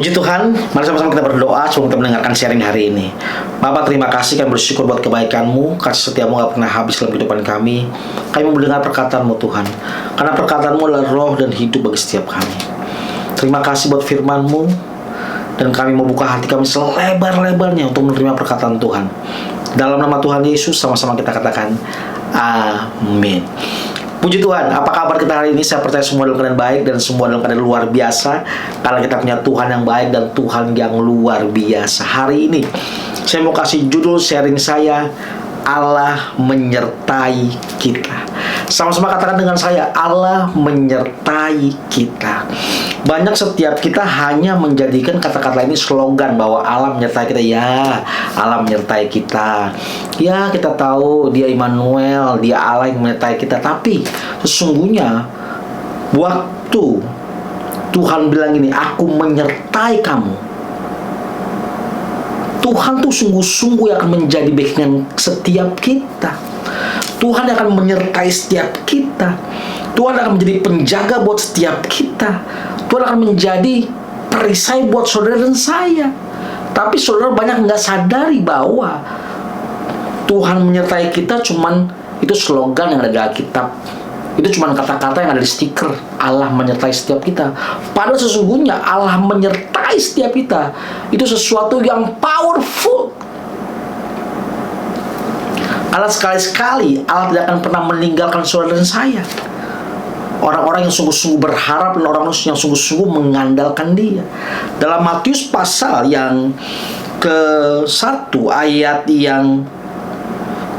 Puji Tuhan, mari sama-sama kita berdoa sebelum kita mendengarkan sharing hari ini. Bapak, terima kasih, kami bersyukur buat kebaikan-Mu, kasih setiamu gak pernah habis dalam kehidupan kami. Kami mau mendengar perkataan-Mu Tuhan, karena perkataan-Mu adalah roh dan hidup bagi setiap kami. Terima kasih buat firman-Mu, dan kami mau buka hati kami selebar-lebarnya untuk menerima perkataan Tuhan. Dalam nama Tuhan Yesus, sama-sama kita katakan amin. Puji Tuhan, apa kabar kita hari ini? Saya percaya semua dalam keadaan baik dan semua dalam keadaan luar biasa, karena kita punya Tuhan yang baik dan Tuhan yang luar biasa. Hari ini saya mau kasih judul sharing saya, Allah menyertai kita. Sama-sama katakan dengan saya, Allah menyertai kita. Banyak setiap kita hanya menjadikan kata-kata ini slogan bahwa Allah menyertai kita. Ya, Allah menyertai kita. Ya, kita tahu dia Immanuel, dia Allah yang menyertai kita. Tapi sesungguhnya waktu Tuhan bilang ini, aku menyertai kamu, Tuhan tuh sungguh-sungguh akan menjadi backingan setiap kita. Tuhan akan menyertai setiap kita. Tuhan akan menjadi penjaga buat setiap kita. Tuhan akan menjadi perisai buat saudara dan saya. Tapi saudara banyak nggak sadari bahwa Tuhan menyertai kita cuman itu slogan yang ada di Alkitab. Itu cuma kata-kata yang ada di stiker. Allah menyertai setiap kita. Padahal sesungguhnya Allah menyertai setiap kita. Itu sesuatu yang powerful. Allah sekali-sekali, Allah tidak akan pernah meninggalkan saudara dan saya. Orang-orang yang sungguh-sungguh berharap dan orang yang sungguh-sungguh mengandalkan dia. Dalam Matius pasal yang ke-1 ayat yang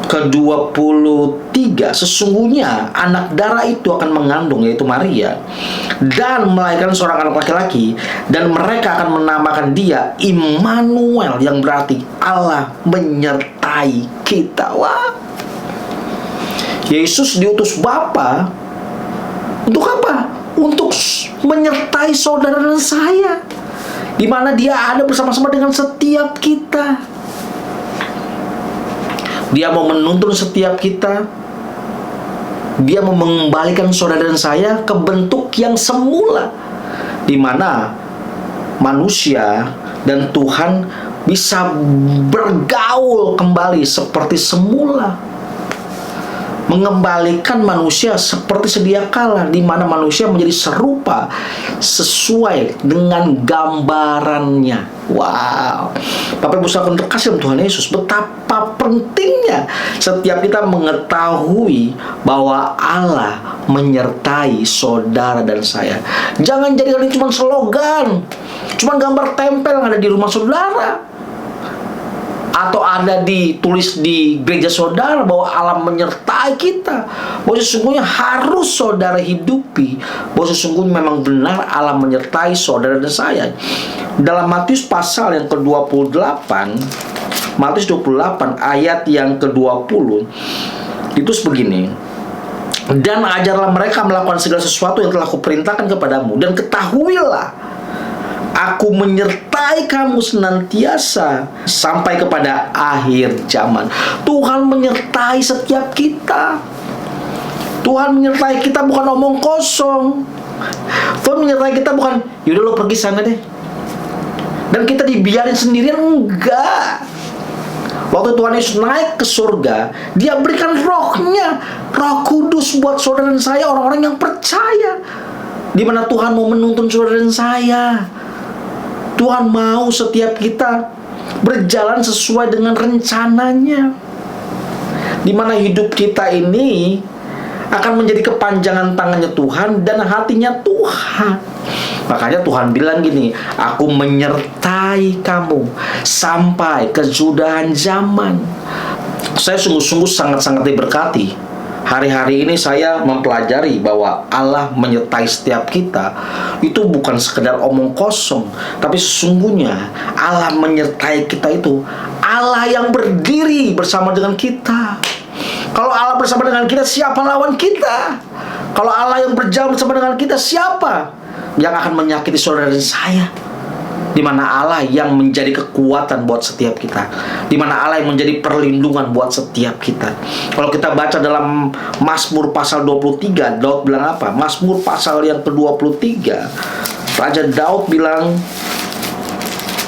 ke-23, sesungguhnya anak darah itu akan mengandung, yaitu Maria, dan melahirkan seorang anak laki-laki, dan mereka akan menamakan dia Immanuel, yang berarti Allah menyertai kita. Wah, Yesus diutus Bapa untuk apa? Untuk menyertai saudara dan saya, di mana dia ada bersama-sama dengan setiap kita. Dia mau menuntun setiap kita. Dia mau mengembalikan saudara dan saya ke bentuk yang semula, di mana manusia dan Tuhan bisa bergaul kembali seperti semula. Mengembalikan manusia seperti sedia kala, di mana manusia menjadi serupa sesuai dengan gambarannya. Wow, Bapak Ibu saudara terkasih dalam Tuhan Yesus, betapa pentingnya setiap kita mengetahui bahwa Allah menyertai saudara dan saya. Jangan jadikan ini cuma slogan, cuma gambar tempel yang ada di rumah saudara, atau ada ditulis di gereja saudara bahwa Allah menyertai kita. Bahwa sesungguhnya harus saudara hidupi bahwa sesungguhnya memang benar Allah menyertai saudara dan saya. Dalam Matius pasal yang ke-28, Matius 28 ayat yang ke-20, itu sebegini: dan ajarlah mereka melakukan segala sesuatu yang telah kuperintahkan kepadamu, dan ketahuilah, aku menyertai kamu senantiasa sampai kepada akhir zaman. Tuhan menyertai setiap kita. Tuhan menyertai kita bukan omong kosong. Tuhan menyertai kita bukan, yaudah lo pergi sana deh, dan kita dibiarin sendirian. Enggak. Waktu Tuhan Yesus naik ke surga, dia berikan rohnya, Roh Kudus buat saudara dan saya, orang-orang yang percaya, di mana Tuhan mau menuntun saudara dan saya. Tuhan mau setiap kita berjalan sesuai dengan rencananya, di mana hidup kita ini akan menjadi kepanjangan tangannya Tuhan dan hatinya Tuhan. Makanya Tuhan bilang gini, aku menyertai kamu sampai kesudahan zaman. Saya sungguh-sungguh sangat-sangat diberkati. Hari-hari ini saya mempelajari bahwa Allah menyertai setiap kita. Itu bukan sekedar omong kosong, tapi sesungguhnya Allah menyertai kita itu Allah yang berdiri bersama dengan kita. Kalau Allah bersama dengan kita, siapa lawan kita? Kalau Allah yang berjalan bersama dengan kita, siapa yang akan menyakiti saudara dan saya? Di mana Allah yang menjadi kekuatan buat setiap kita, di mana Allah yang menjadi perlindungan buat setiap kita. Kalau kita baca dalam Mazmur pasal 23, Daud bilang apa? Mazmur pasal yang ke-23, Raja Daud bilang,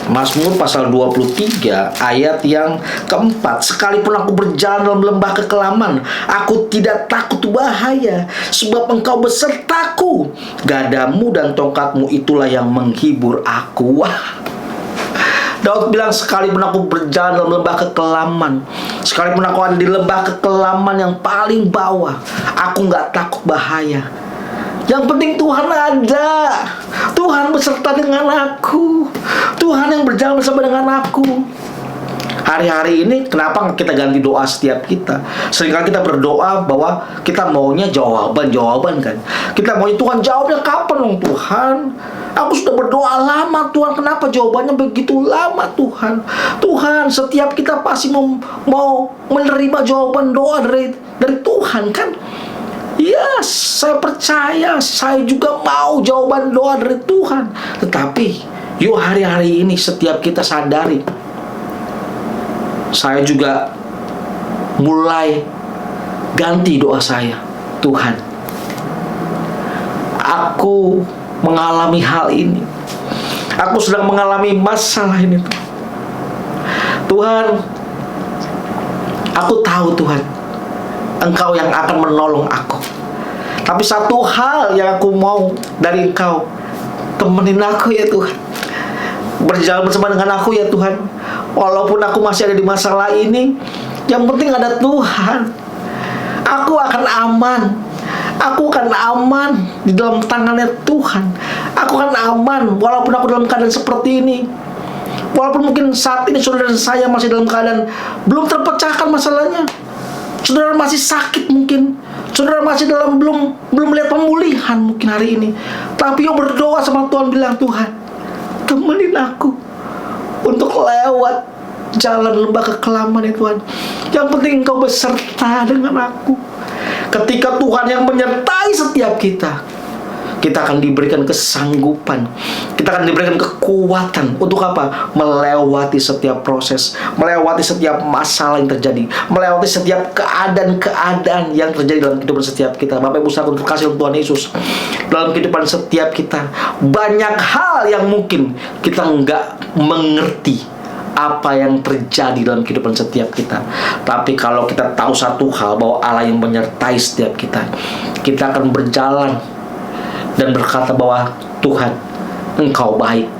Mazmur pasal 23 ayat yang keempat. Sekalipun aku berjalan dalam lembah kekelaman, aku tidak takut bahaya, sebab Engkau besertaku. Gadamu dan tongkatmu itulah yang menghibur aku. Wah, Daud bilang, sekalipun aku berjalan dalam lembah kekelaman, sekalipun aku ada di lembah kekelaman yang paling bawah, aku gak takut bahaya. Yang penting Tuhan ada. Tuhan beserta dengan aku. Tuhan yang berjalan bersama dengan aku. Hari-hari ini kenapa kita ganti doa setiap kita? Seringkali kita berdoa bahwa kita maunya jawaban kan. Kita maunya, Tuhan jawabnya kapan dong Tuhan? Aku sudah berdoa lama Tuhan, kenapa jawabannya begitu lama Tuhan? Tuhan, setiap kita pasti mau menerima jawaban doa dari Tuhan kan? Ya, saya percaya, saya juga mau jawaban doa dari Tuhan. Tetapi, yuk hari-hari ini setiap kita sadari, saya juga mulai ganti doa saya. Tuhan, aku mengalami hal ini. Aku sedang mengalami masalah ini. Tuhan, aku tahu Tuhan, Engkau yang akan menolong aku. Tapi satu hal yang aku mau dari Engkau, temenin aku ya Tuhan. Berjalan bersama dengan aku ya Tuhan. Walaupun aku masih ada di masalah ini, yang penting ada Tuhan. Aku akan aman. Aku akan aman di dalam tangannya Tuhan. Aku akan aman walaupun aku dalam keadaan seperti ini. Walaupun mungkin saat ini saudara saya masih dalam keadaan belum terpecahkan masalahnya. Saudara masih sakit mungkin. Saudara masih dalam belum melihat pemulihan mungkin hari ini. Tapi yuk berdoa sama Tuhan, bilang, Tuhan, temenin aku untuk lewat jalan lembah kekelaman ya Tuhan. Yang penting Engkau beserta dengan aku. Ketika Tuhan yang menyertai setiap kita, kita akan diberikan kesanggupan, kita akan diberikan kekuatan. Untuk apa? Melewati setiap proses, melewati setiap masalah yang terjadi, melewati setiap keadaan-keadaan yang terjadi dalam kehidupan setiap kita. Bapak Ibu saudara terkasih Tuhan Yesus, dalam kehidupan setiap kita banyak hal yang mungkin kita nggak mengerti apa yang terjadi dalam kehidupan setiap kita. Tapi kalau kita tahu satu hal, bahwa Allah yang menyertai setiap kita, kita akan berjalan dan berkata bahwa Tuhan, Engkau baik,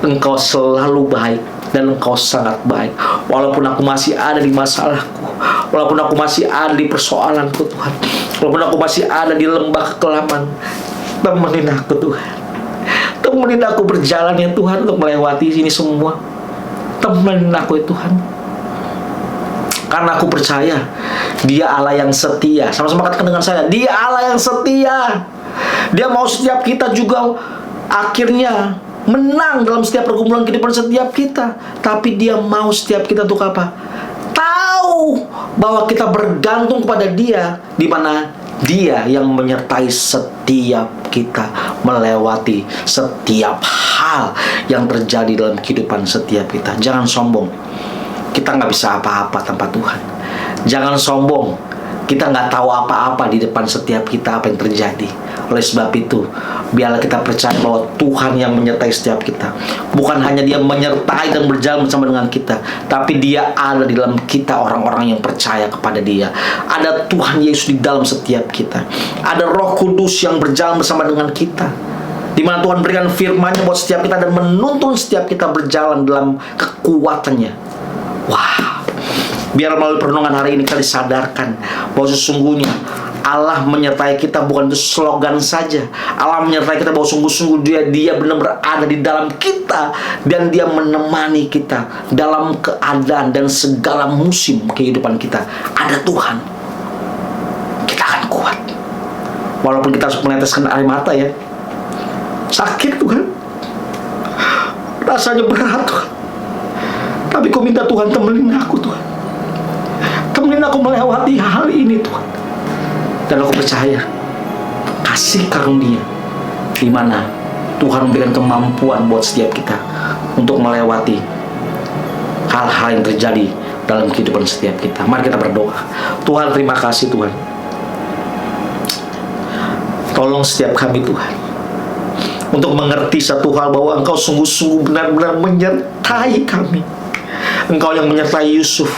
Engkau selalu baik, dan Engkau sangat baik. Walaupun aku masih ada di masalahku, walaupun aku masih ada di persoalanku Tuhan, walaupun aku masih ada di lembah kekelaman, temenin aku Tuhan. Temenin aku berjalan ya Tuhan untuk melewati ini semua. Temenin aku ya Tuhan. Karena aku percaya Dia Allah yang setia. Sama-sama katakan dengan saya, Dia Allah yang setia. Dia mau setiap kita juga akhirnya menang dalam setiap pergumulan kehidupan setiap kita. Tapi Dia mau setiap kita untuk apa? Tahu bahwa kita bergantung kepada Dia, di mana Dia yang menyertai setiap kita melewati setiap hal yang terjadi dalam kehidupan setiap kita. Jangan sombong, kita nggak bisa apa-apa tanpa Tuhan. Jangan sombong, kita nggak tahu apa-apa di depan setiap kita apa yang terjadi. Oleh sebab itu, biarlah kita percaya bahwa Tuhan yang menyertai setiap kita. Bukan hanya Dia menyertai dan berjalan bersama dengan kita, tapi Dia ada di dalam kita, orang-orang yang percaya kepada Dia. Ada Tuhan Yesus di dalam setiap kita. Ada Roh Kudus yang berjalan bersama dengan kita, di mana Tuhan berikan firman-Nya buat setiap kita dan menuntun setiap kita berjalan dalam kekuatan-Nya. Wah, biar melalui perenungan hari ini kita disadarkan bahwa sesungguhnya Allah menyertai kita bukan itu slogan saja. Allah menyertai kita bahwa sungguh-sungguh Dia benar-benar ada di dalam kita, dan Dia menemani kita dalam keadaan dan segala musim kehidupan kita. Ada Tuhan, kita akan kuat. Walaupun kita harus meneteskan air mata ya, sakit Tuhan, rasanya berat Tuhan, tapi ku minta Tuhan, temenin aku Tuhan. Temenin aku melewati hal ini Tuhan. Dan aku percaya kasih karunia di mana Tuhan memberikan kemampuan buat setiap kita untuk melewati hal-hal yang terjadi dalam kehidupan setiap kita. Mari kita berdoa. Tuhan, terima kasih Tuhan. Tolong setiap kami Tuhan. untuk mengerti satu hal, bahwa Engkau sungguh-sungguh benar-benar menyertai kami. Engkau yang menyertai Yusuf,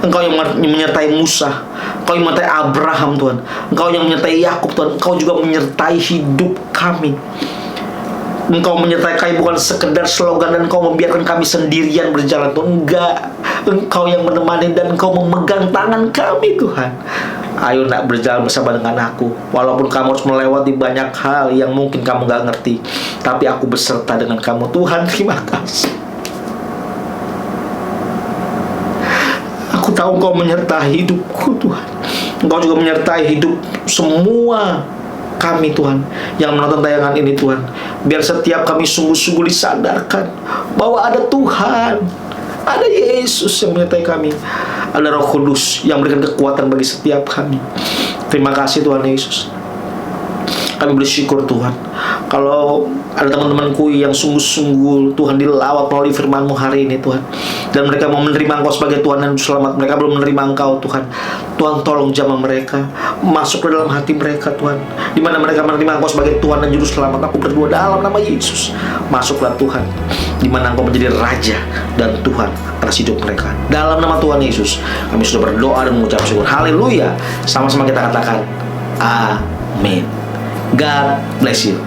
Engkau yang menyertai Musa, Engkau yang menyertai Abraham Tuhan, Engkau yang menyertai Yakub Tuhan. Engkau juga menyertai hidup kami. Engkau menyertai kami bukan sekedar slogan dan Engkau membiarkan kami sendirian berjalan Tuhan. Enggak, Engkau yang menemani dan Engkau memegang tangan kami Tuhan. Ayo nak berjalan bersama dengan aku. Walaupun kamu harus melewati banyak hal yang mungkin kamu gak ngerti, tapi aku beserta dengan kamu Tuhan. Terima kasih. Aku tahu Engkau menyertai hidupku Tuhan. Engkau juga menyertai hidup semua kami Tuhan yang menonton tayangan ini Tuhan. Biar setiap kami sungguh-sungguh disadarkan bahwa ada Tuhan, ada Yesus yang menyertai kami, ada Roh Kudus yang memberikan kekuatan bagi setiap kami. Terima kasih Tuhan Yesus. Kami bersyukur Tuhan, kalau ada teman-temanku yang sungguh-sungguh Tuhan dilawat melalui firman-Mu hari ini Tuhan, dan mereka mau menerima Engkau sebagai Tuhan dan Selamat, mereka belum menerima Engkau Tuhan. Tuhan tolong jamah mereka, masuk ke dalam hati mereka Tuhan, di mana mereka menerima Engkau sebagai Tuhan dan Juru Selamat. Aku berdoa dalam nama Yesus, masuklah Tuhan, di mana Engkau menjadi Raja dan Tuhan atas hidup mereka. Dalam nama Tuhan Yesus, kami sudah berdoa dan mengucap syukur. Haleluya. Sama-sama kita katakan, amin. God bless you.